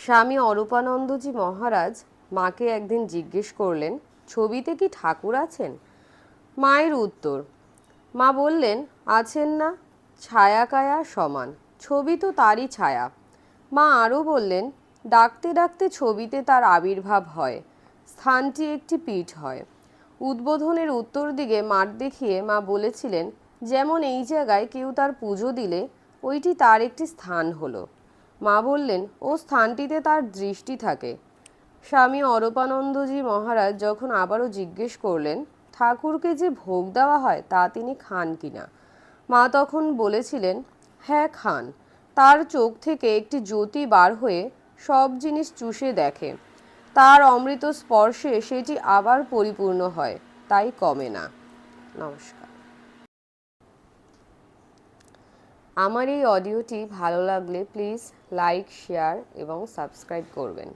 স্বামী অরূপানন্দজি মহারাজ মাকে একদিন জিজ্ঞেস করলেন, ছবিতে কি ঠাকুর আছেন? মায়ের উত্তর, মা বললেন, আছেন না, ছায়া কায়া সমান, ছবি তো তারই ছায়া। মা আরও বললেন, ডাকতে ডাকতে ছবিতে তার আবির্ভাব হয়, স্থানটি একটি পীঠ হয়। উদ্বোধনের উত্তর দিকে মাঠ দেখিয়ে মা বলেছিলেন, যেমন এই জায়গায় কেউ তার পুজো দিলে ওইটি তার একটি স্থান হলো। মা বললেন, ও স্থানটিতে তার দৃষ্টি থাকে। স্বামী অরূপানন্দজি মহারাজ যখন আবারও জিজ্ঞেস করলেন, ঠাকুরকে যে ভোগ দেওয়া হয় তা তিনি খান কিনা, মা তখন বলেছিলেন, হ্যাঁ খান। তার চোখ থেকে একটি জ্যোতি বার হয়ে সব জিনিস চুষে দেখে, তার অমৃত স্পর্শে সেটি আবার পরিপূর্ণ হয়, তাই কমে না। নমস্কার। আমার এই অডিওটি ভালো লাগলে প্লিজ লাইক, শেয়ার এবং সাবস্ক্রাইব করবেন।